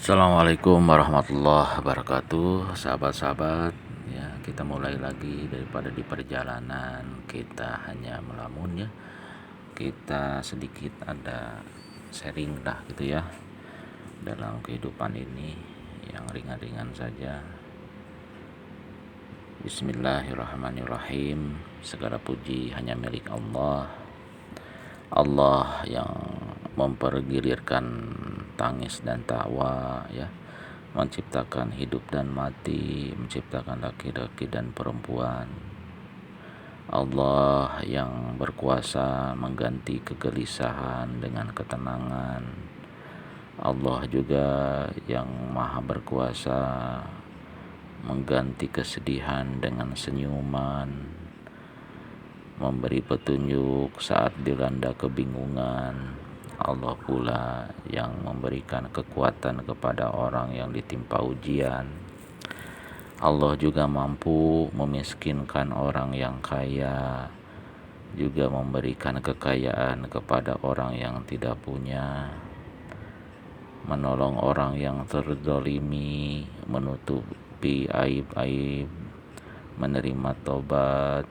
Assalamualaikum warahmatullahi wabarakatuh, sahabat-sahabat. Ya, kita mulai lagi daripada di perjalanan kita hanya melamun ya. Kita sedikit ada sharing lah gitu ya dalam kehidupan ini yang ringan-ringan saja. Bismillahirrahmanirrahim. Segala puji hanya milik Allah. Allah yang mempergilirkan tangis dan tawa ya, menciptakan hidup dan mati, menciptakan laki-laki dan perempuan. Allah yang berkuasa mengganti kegelisahan dengan ketenangan. Allah juga yang maha berkuasa mengganti kesedihan dengan senyuman, memberi petunjuk saat dilanda kebingungan. Allah pula yang memberikan kekuatan kepada orang yang ditimpa ujian. Allah juga mampu memiskinkan orang yang kaya, juga memberikan kekayaan kepada orang yang tidak punya, menolong orang yang terzalimi, menutupi aib-aib, menerima tobat,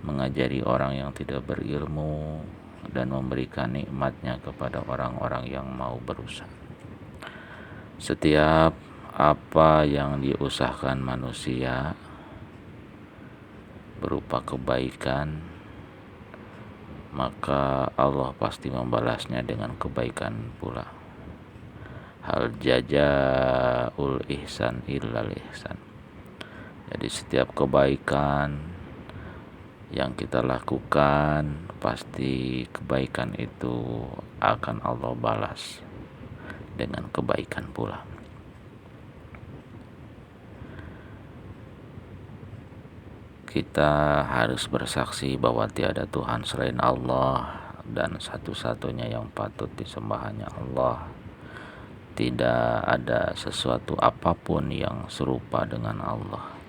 mengajari orang yang tidak berilmu, dan memberikan nikmatnya kepada orang-orang yang mau berusaha. Setiap apa yang diusahakan manusia berupa kebaikan, maka Allah pasti membalasnya dengan kebaikan pula. Hal jazaul ihsan illal ihsan. Jadi setiap kebaikan yang kita lakukan, pasti kebaikan itu akan Allah balas dengan kebaikan pula. Kita harus bersaksi bahwa tiada Tuhan selain Allah, dan satu-satunya yang patut disembah hanya Allah. Tidak ada sesuatu apapun yang serupa dengan Allah.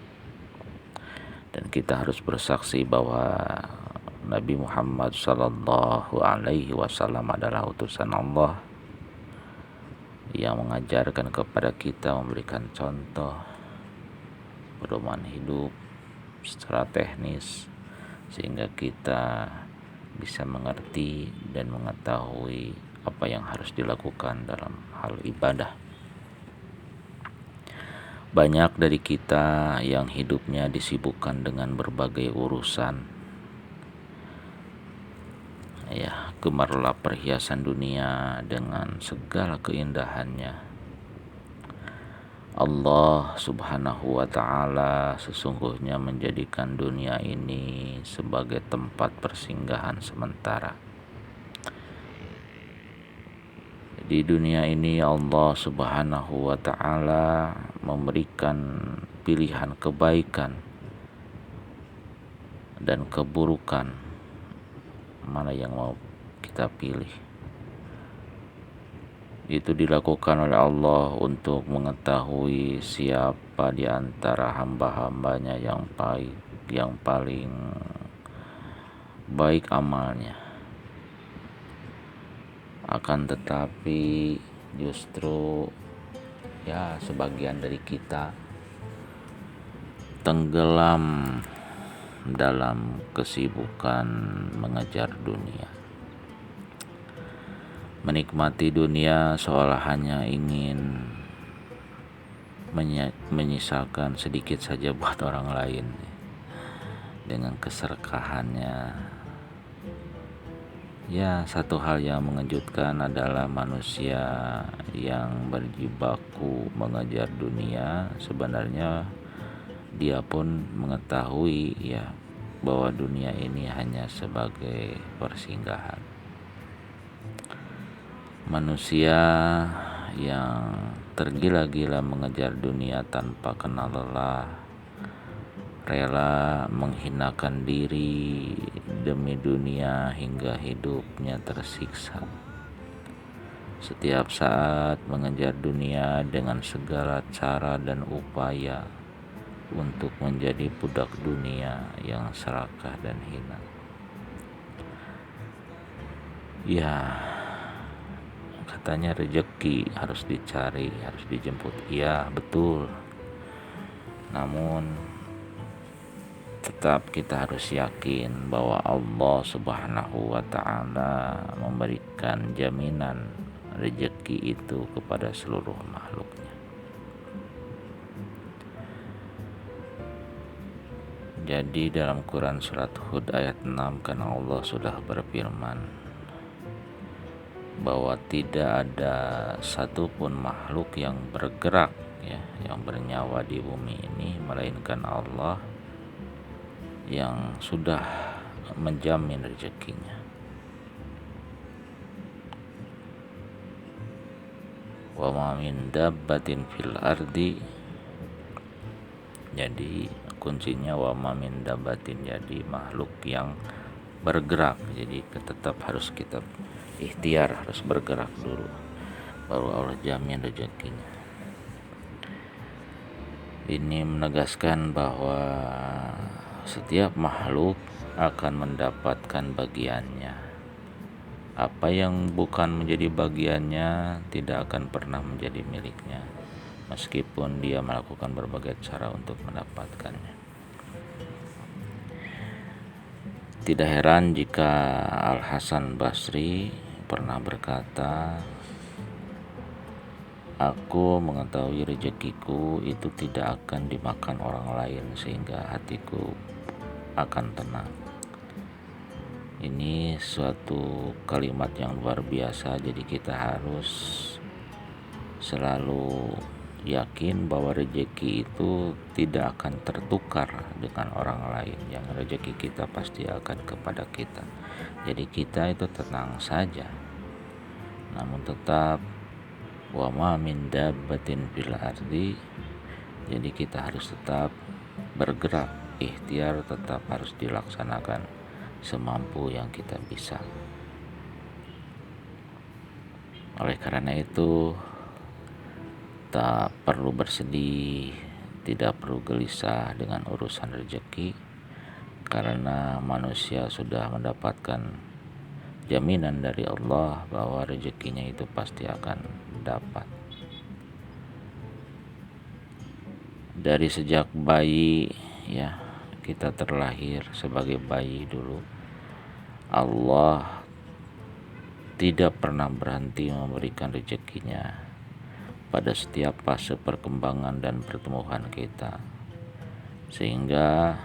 Dan kita harus bersaksi bahwa Nabi Muhammad Sallallahu Alaihi Wasallam adalah utusan Allah yang mengajarkan kepada kita, memberikan contoh pedoman hidup secara teknis, sehingga kita bisa mengerti dan mengetahui apa yang harus dilakukan dalam hal ibadah. Banyak dari kita yang hidupnya disibukkan dengan berbagai urusan, ya, gemarlah perhiasan dunia dengan segala keindahannya. Allah Subhanahu wa Ta'ala sesungguhnya menjadikan dunia ini sebagai tempat persinggahan sementara. Di dunia ini Allah Subhanahu wa Ta'ala memberikan pilihan kebaikan dan keburukan, mana yang mau kita pilih. Itu dilakukan oleh Allah untuk mengetahui siapa di antara hamba-hambanya yang paling baik amalnya. Akan tetapi justru ya sebagian dari kita tenggelam dalam kesibukan mengejar dunia, menikmati dunia seolah hanya ingin menyisakan sedikit saja buat orang lain. Dengan keserakahannya, ya, satu hal yang mengejutkan adalah manusia yang berjibaku mengejar dunia, sebenarnya dia pun mengetahui ya bahwa dunia ini hanya sebagai persinggahan. Manusia yang tergila-gila mengejar dunia tanpa kenal lelah, rela menghinakan diri demi dunia hingga hidupnya tersiksa. Setiap saat mengejar dunia dengan segala cara dan upaya untuk menjadi budak dunia yang serakah dan hina. Ya, Katanya rezeki harus dicari, harus dijemput. Iya, betul. Namun tetap kita harus yakin bahwa Allah Subhanahu wa taala memberikan jaminan rezeki itu kepada seluruh makhluknya. Jadi dalam Quran surat Hud ayat 6 kan Allah sudah berfirman bahwa tidak ada satupun makhluk yang bergerak ya, yang bernyawa di bumi ini melainkan Allah yang sudah menjamin rezekinya. Wa ma min dabbatin fil ardi, jadi kuncinya wa ma min dabbatin, jadi makhluk yang bergerak. Jadi tetap harus kita ikhtiar, harus bergerak dulu, baru Allah jamin rezekinya. Ini menegaskan bahwa setiap makhluk akan mendapatkan bagiannya. Apa yang bukan menjadi bagiannya tidak akan pernah menjadi miliknya, meskipun dia melakukan berbagai cara untuk mendapatkannya. Tidak heran jika Al-Hasan Basri pernah berkata, aku mengetahui rezekiku itu tidak akan dimakan orang lain sehingga hatiku akan tenang. Ini suatu kalimat yang luar biasa. Jadi kita harus selalu yakin bahwa rezeki itu tidak akan tertukar dengan orang lain. Yang rezeki kita pasti akan kepada kita. Jadi kita itu tenang saja. Namun tetap wa ma min dabbatin fil ardi, jadi kita harus tetap bergerak, ikhtiar tetap harus dilaksanakan semampu yang kita bisa. Oleh karena itu tak perlu bersedih, tidak perlu gelisah dengan urusan rezeki, karena manusia sudah mendapatkan jaminan dari Allah bahwa rezekinya itu pasti akan dapat. Dari sejak bayi ya, kita terlahir sebagai bayi dulu, Allah tidak pernah berhenti memberikan rezekinya pada setiap fase perkembangan dan pertumbuhan kita. Sehingga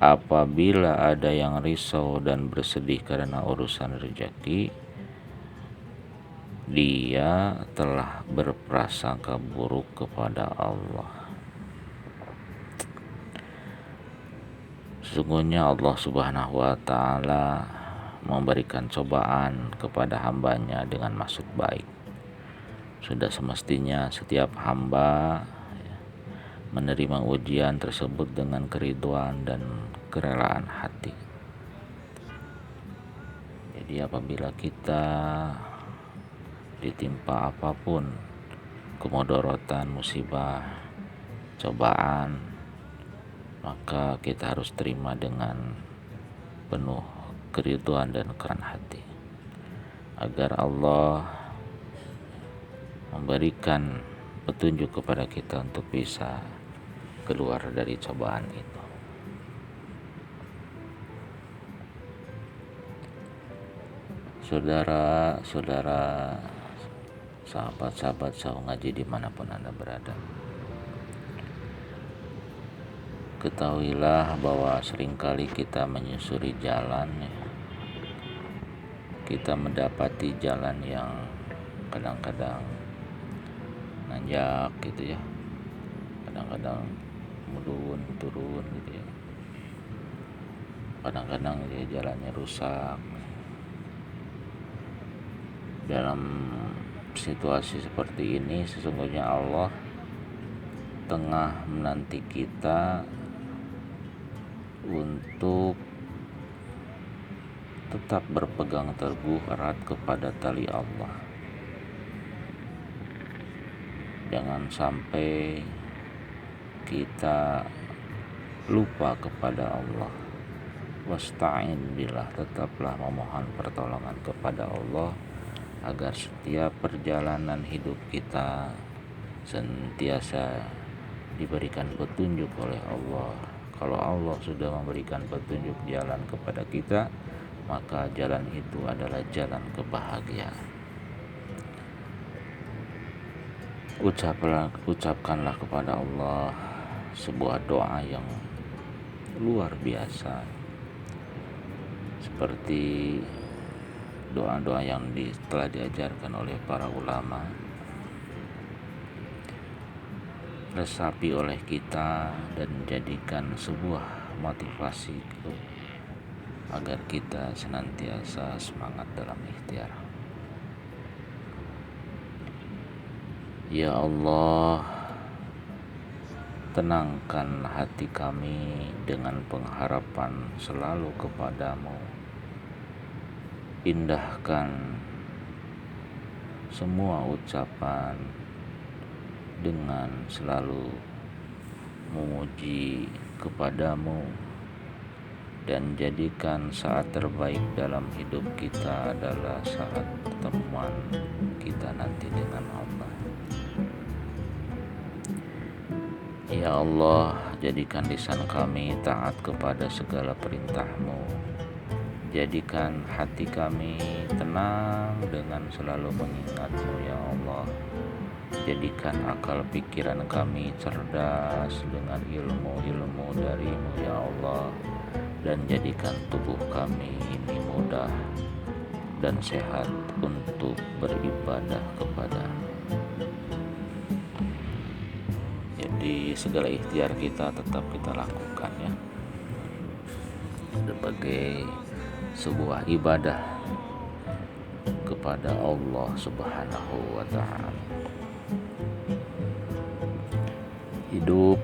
apabila ada yang risau dan bersedih karena urusan rezeki, dia telah berprasangka buruk kepada Allah. Sesungguhnya Allah Subhanahu wa taala memberikan cobaan kepada hambanya dengan maksud baik. Sudah semestinya setiap hamba menerima ujian tersebut dengan keriduan dan kerelaan hati. Jadi apabila kita ditimpa apapun, kemudorotan, musibah, cobaan, maka kita harus terima dengan penuh keriduan dan kerelaan hati, agar Allah memberikan petunjuk kepada kita untuk bisa keluar dari cobaan itu. Saudara-saudara, sahabat-sahabat Saung Ngaji dimanapun Anda berada, ketahuilah bahwa seringkali kita menyusuri jalan, kita mendapati jalan yang kadang-kadang nanjak gitu ya, kadang-kadang turun gitu ya, kadang-kadang ya jalannya rusak. Dalam situasi seperti ini sesungguhnya Allah tengah menanti kita untuk tetap berpegang teguh erat kepada tali Allah. Jangan sampai kita lupa kepada Allah. Wasta'in billah, tetaplah memohon pertolongan kepada Allah agar setiap perjalanan hidup kita senantiasa diberikan petunjuk oleh Allah. Kalau Allah sudah memberikan petunjuk jalan kepada kita, maka jalan itu adalah jalan kebahagiaan. Ucapkanlah kepada Allah sebuah doa yang luar biasa, seperti doa-doa yang telah diajarkan oleh para ulama, resapi oleh kita dan jadikan sebuah motivasi agar kita senantiasa semangat dalam ikhtiar. Ya Allah, tenangkan hati kami dengan pengharapan selalu kepadamu. Indahkan semua ucapan dengan selalu memuji kepadamu, dan jadikan saat terbaik dalam hidup kita adalah saat pertemuan kita nanti dengan Allah. Ya Allah, jadikan lisan kami taat kepada segala perintah-Mu. Jadikan hati kami tenang dengan selalu mengingat-Mu, ya Allah. Jadikan akal pikiran kami cerdas dengan ilmu-ilmu dari-Mu, ya Allah. Dan jadikan tubuh kami ini mudah dan sehat untuk beribadah kepada-Mu. Jadi segala ikhtiar kita tetap kita lakukan, ya, sebagai sebuah ibadah kepada Allah Subhanahu wa Ta'ala. Hidup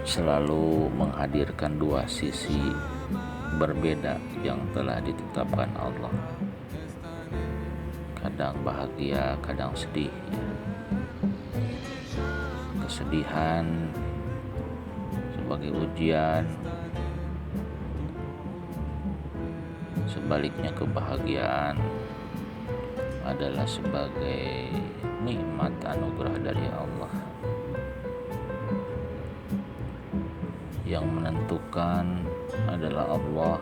selalu menghadirkan dua sisi berbeda yang telah ditetapkan Allah. Kadang bahagia, kadang sedih, ya. Kesedihan sebagai ujian, sebaliknya kebahagiaan adalah sebagai nikmat anugerah dari Allah. Yang menentukan adalah Allah,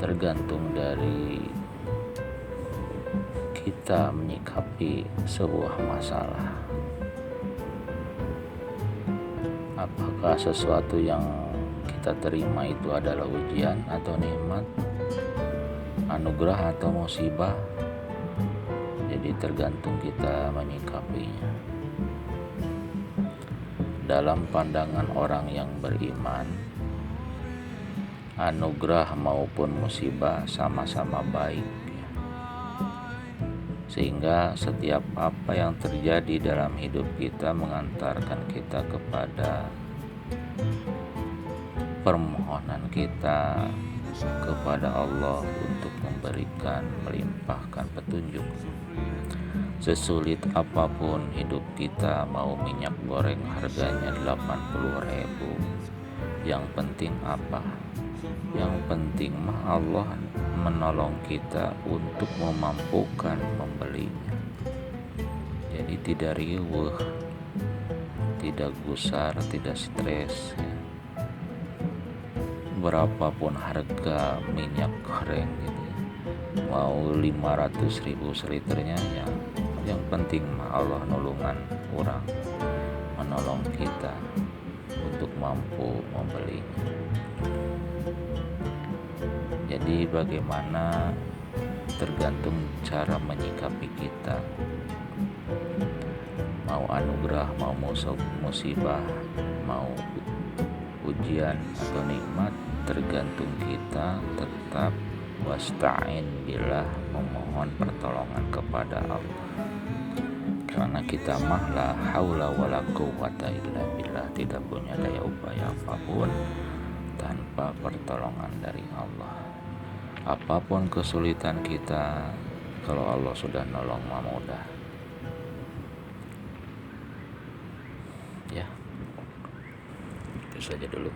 tergantung dari kita menyikapi sebuah masalah. Apakah sesuatu yang kita terima itu adalah ujian atau nikmat, anugerah atau musibah? Jadi tergantung kita menyikapinya. Dalam pandangan orang yang beriman, anugerah maupun musibah sama-sama baik, sehingga setiap apa yang terjadi dalam hidup kita mengantarkan kita kepada permohonan kita kepada Allah untuk melimpahkan petunjuk. Sesulit apapun hidup kita, mau minyak goreng harganya 80.000, yang penting apa? Yang penting Allah menolong kita untuk memampukan membelinya. Jadi tidak riuh, tidak gusar, tidak stres, ya. Berapapun harga minyak goreng gitu, mau 500.000 seliternya, ya, yang penting Allah nolongan orang, menolong kita untuk mampu membelinya. Jadi bagaimana tergantung cara menyikapi kita, mau anugerah, mau musibah, mau ujian atau nikmat, tergantung kita tetap wasta'in billah, memohon pertolongan kepada Allah. Karena kita mah la haula wala quwwata illa billah, tidak punya daya upaya apapun tanpa pertolongan dari Allah. Apapun kesulitan kita, kalau Allah sudah nolong mah mudah. Ya, itu saja dulu.